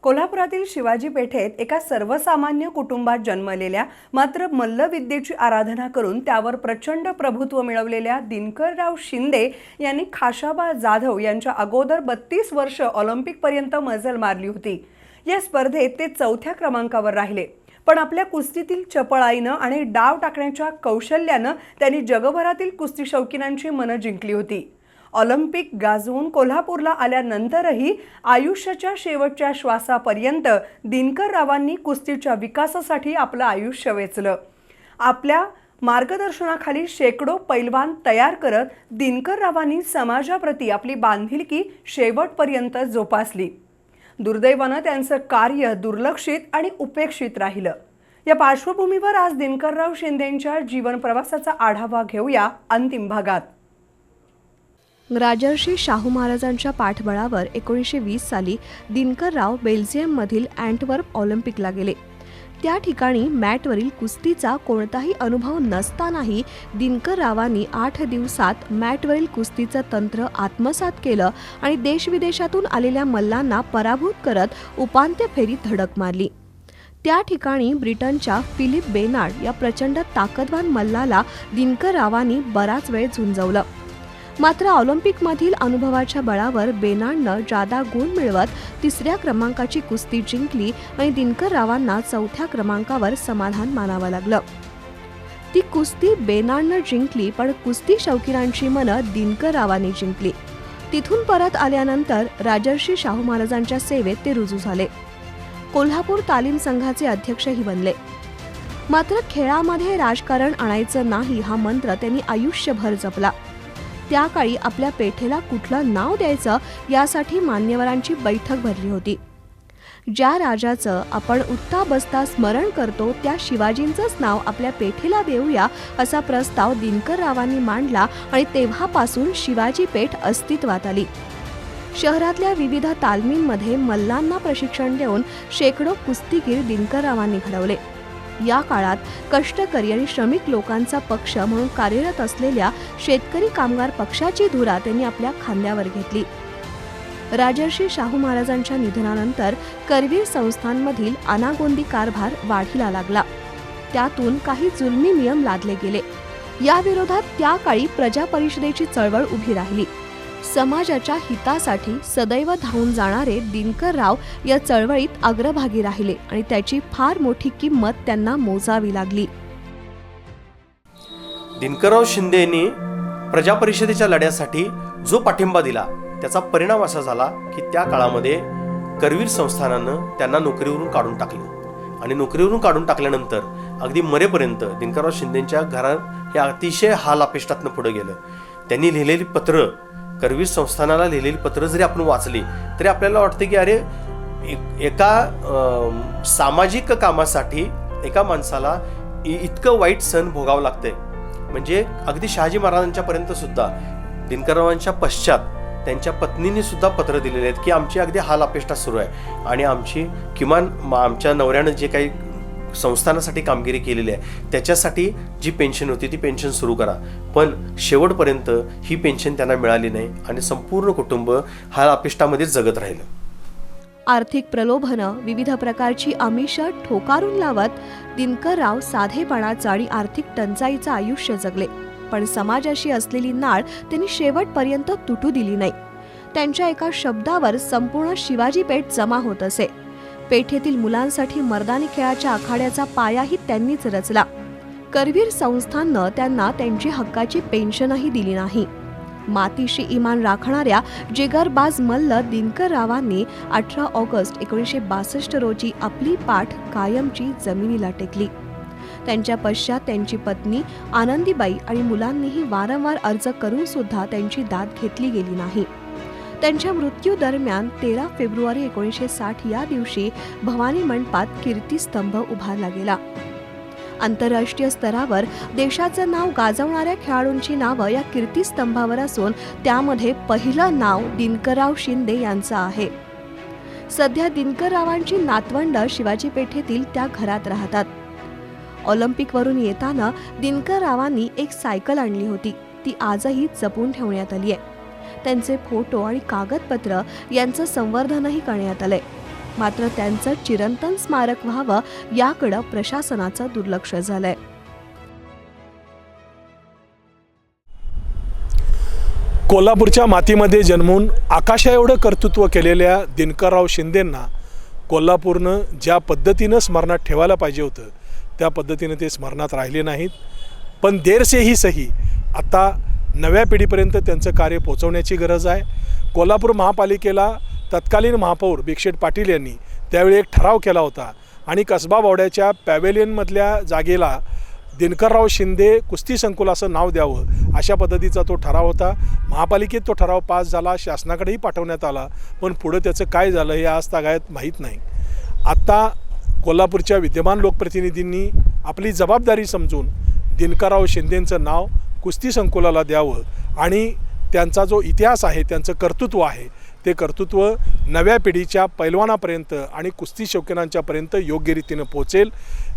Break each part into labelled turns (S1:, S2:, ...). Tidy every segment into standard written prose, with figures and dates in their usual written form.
S1: कोल्हापुरातील शिवाजी पेठेत एका सर्वसामान्य कुटुंबात जन्मलेल्या मात्र मल्लविद्येची आराधना करून त्यावर प्रचंड प्रभुत्व मिळवलेल्या दिनकरराव शिंदे यांनी खाशाबा जाधव यांच्या अगोदर 32 वर्ष ऑलिम्पिकपर्यंत मजल मारली होती। या स्पर्धेत ते चौथ्या क्रमांकावर राहिले, पण आपल्या कुस्तीतील चपळाईने आणि डाव टाकण्याच्या कौशल्याने त्यांनी जगभरातील कुस्ती शौकीनांची मनं जिंकली होती। ऑलिम्पिक गाजवून कोल्हापूरला आल्यानंतरही आयुष्याच्या शेवटच्या श्वासापर्यंत दिनकररावांनी कुस्तीच्या विकासासाठी आपलं आयुष्य वेचलं। आपल्या मार्गदर्शनाखाली शेकडो पैलवान तयार करत दिनकररावांनी समाजाप्रती आपली बांधिलकी शेवटपर्यंत जोपासली। दुर्दैवाने त्यांचं कार्य दुर्लक्षित आणि उपेक्षित राहिलं। या पार्श्वभूमीवर आज दिनकरराव शिंदेंच्या जीवन प्रवासाचा आढावा घेऊया अंतिम भागात।
S2: राजर्षी शाहू महाराजांच्या पाठबळावर 1920 साली दिनकरराव बेल्जियममधील अँटवर्प ऑलिम्पिकला गेले। त्या ठिकाणी मॅटवरील कुस्तीचा कोणताही अनुभव नसतानाही दिनकररावांनी 8 दिवसात मॅटवरील कुस्तीचं तंत्र आत्मसात केलं आणि देशविदेशातून आलेल्या मल्लांना पराभूत करत उपांत्य फेरीत धडक मारली। त्या ठिकाणी ब्रिटनच्या फिलिप बेनार्ड या प्रचंड ताकदवान मल्लाला दिनकररावांनी बराच वेळ झुंजवलं। मात्र ऑलिम्पिकमधील अनुभवाच्या बळावर बेनार्डनं जादा गुण मिळवत 3ऱ्या क्रमांकाची कुस्ती जिंकली आणि दिनकररावांना 4थ्या क्रमांकावर समाधान मानावं लागलं। ती कुस्ती बेनार्डनं जिंकली, पण कुस्ती शौकीनांची मनं दिनकररावांनी जिंकली। तिथून परत आल्यानंतर राजर्षी शाहू महाराजांच्या सेवेत ते रुजू झाले। कोल्हापूर तालीम संघाचे अध्यक्षही बनले। मात्र खेळामध्ये राजकारण आणायचं नाही हा मंत्र त्यांनी आयुष्यभर जपला। त्या काळी आपल्या पेठेला कुठलं नाव द्यायचं यासाठी मान्यवरांची बैठक भरली होती। ज्या राजाचं आपण उठता बसता स्मरण करतो त्या शिवाजींचंच नाव आपल्या पेठेला देऊया असा प्रस्ताव दिनकररावांनी मांडला आणि तेव्हापासून शिवाजी पेठ अस्तित्वात आली। शहरातल्या विविध तालमींमध्ये मल्लांना प्रशिक्षण देऊन शेकडो कुस्तीगीर दिनकररावांनी घडवले। या काळात कष्टकरी आणि श्रमिक लोकांचा पक्ष म्हणून कार्यरत असलेल्या शेतकरी कामगार पक्षाची धुरा त्यांनी आपल्या खांद्यावर घेतली। राजर्षी शाहू महाराजांच्या निधनानंतर करवीर संस्थांमधील अनागोंदी कारभार वाढीला लागला। त्यातून काही जुलमी नियम लादले गेले। या विरोधात त्या काळी प्रजा परिषदेची चळवळ उभी राहिली। समाजाच्या हितासाठी सदैव धावून जाणारे दिनकरराव या चळवळीत अग्रभागी राहिले आणि त्याची फार मोठी किंमत त्यांना मोजावी लागली।
S3: दिनकरराव शिंदे यांनी प्रजा परिषदेच्या लढ्यासाठी जो पाठिंबा दिला त्याचा परिणाम असा झाला की त्या काळामध्ये करवीर संस्थानानं त्यांना नोकरीवरून काढून टाकलं आणि नोकरीवरून काढून टाकल्यानंतर अगदी मरेपर्यंत दिनकरराव शिंदेंच्या घरात हे अतिशय हाल अपेष्टातनं पुढे गेलं। त्यांनी लिहिलेली पत्र, करवीर संस्थानाला लिहिलेली पत्र जरी आपण वाचली तरी आपल्याला वाटतं की अरे एका सामाजिक कामासाठी एका माणसाला इतकं वाईट सण भोगावं लागतंय। म्हणजे अगदी शहाजी महाराजांच्या पर्यंत सुद्धा दिनकररावांच्या पश्चात त्यांच्या पत्नीने सुद्धा पत्र दिलेले आहेत की आमची अगदी हाल अपेष्टा सुरू आहे आणि आमची किमान आमच्या नवऱ्यानं जे काही संस्थानासाठी कामगिरी केलेली आहे त्याच्यासाठी जी पेन्शन होती ती पेन्शन सुरू करा। पण शेवटपर्यंत ही पेन्शन त्यांना मिळाली नाही आणि संपूर्ण कुटुंब हाल अपेष्टामध्येच जगत राहिलं।
S2: आर्थिक प्रलोभनं, विविध प्रकारची आमिष ठोकारून लावत दिनकरराव साधेपणाचं आणि आर्थिक टंचाईचं आयुष्य जगले, पण समाजाशी असलेली नाळ त्यांनी शेवटपर्यंत तुटू दिली नाही। त्यांच्या एका शब्दावर संपूर्ण शिवाजी पेठ जमा होत असे। पेठेतील मुलांसाठी मर्दानी खेळाच्या आखाड्याचा पायाही त्यांनीच रचला। करवीर संस्थाननं त्यांना त्यांची हक्काची पेन्शनही दिली नाही। मातीशी इमान राखणाऱ्या जिगरबाज मल्ल दिनकररावांनी 18 ऑगस्ट 1962 रोजी आपली पाठ कायमची जमिनीला टेकली। त्यांच्या पश्चात त्यांची पत्नी आनंदीबाई आणि मुलांनीही वारंवार अर्ज करून सुद्धा त्यांची दाद घेतली गेली नाही। त्यांच्या मृत्यू दरम्यान 13 फेब्रुवारी 1960 या दिवशी भवानी मंडपात कीर्तिस्तंभ उभारला गेला। आंतरराष्ट्रीय स्तरावर देशाचं नाव गाजवणाऱ्या खेळाडूंची नावं या कीर्तिस्तंभावर असून त्यामध्ये पहिलं नाव दिनकरराव शिंदे यांचं आहे। सध्या दिनकररावांची नातवंड शिवाजी पेठेतील त्या घरात राहतात। ऑलिम्पिकवरून येताना दिनकररावांनी एक सायकल आणली होती, ती आजही जपून ठेवण्यात आली आहे। त्यांचे फोटो आणि कागदपत्र यांचं संवर्धनही करण्यात आलंय। मात्र त्यांचं चिरंतन स्मारक व्हावं याकडं प्रशासनाचं दुर्लक्ष झालंय.
S4: कोल्हापूरच्या मातीमध्ये जन्मून आकाशा एवढं कर्तृत्व केलेल्या दिनकरराव शिंदेंना कोल्हापूरनं ज्या पद्धतीनं स्मरणात ठेवायला पाहिजे होतं त्या पद्धतीनं ते स्मरणात राहिले नाहीत. पण देर से ही सही, आता नव्या पिढीपर्यंत त्यांचं कार्य पोचवण्याची गरज आहे. कोल्हापूर महापालिकेला तत्कालीन महापौर भिक्षेट पाटील यांनी त्यावेळी एक ठराव केला होता आणि कसबा बावड्याच्या पॅव्हेलियनमधल्या जागेला दिनकरराव शिंदे कुस्ती संकुल असं नाव द्यावं अशा पद्धतीचा तो ठराव होता. महापालिकेत तो ठराव पास झाला, शासनाकडेही पाठवण्यात आला, पण पुढं त्याचं काय झालं हे आज तागायत माहीत नाही. आत्ता कोल्हापूरच्या विद्यमान लोकप्रतिनिधींनी आपली जबाबदारी समजून दिनकरराव शिंदेंचं नाव कुस्ती संकुलाला द्यावं आणि त्यांचा जो इतिहास आहे, त्यांचं कर्तृत्व आहे, ते कर्तृत्व नव्या पिढीच्या पैलवानापर्यंत आणि कुस्ती शौकीनांच्यापर्यंत योग्य रीतीनं पोचेल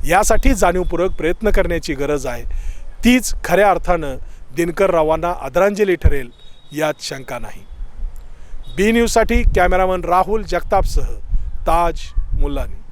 S4: यासाठी जाणीवपूर्वक प्रयत्न करण्याची गरज आहे. तीच खऱ्या अर्थानं दिनकररावांना आदरांजली ठरेल यात शंका नाही. बी न्यूजसाठी कॅमेरामन राहुल जगतापसह ताज मुल्लानी.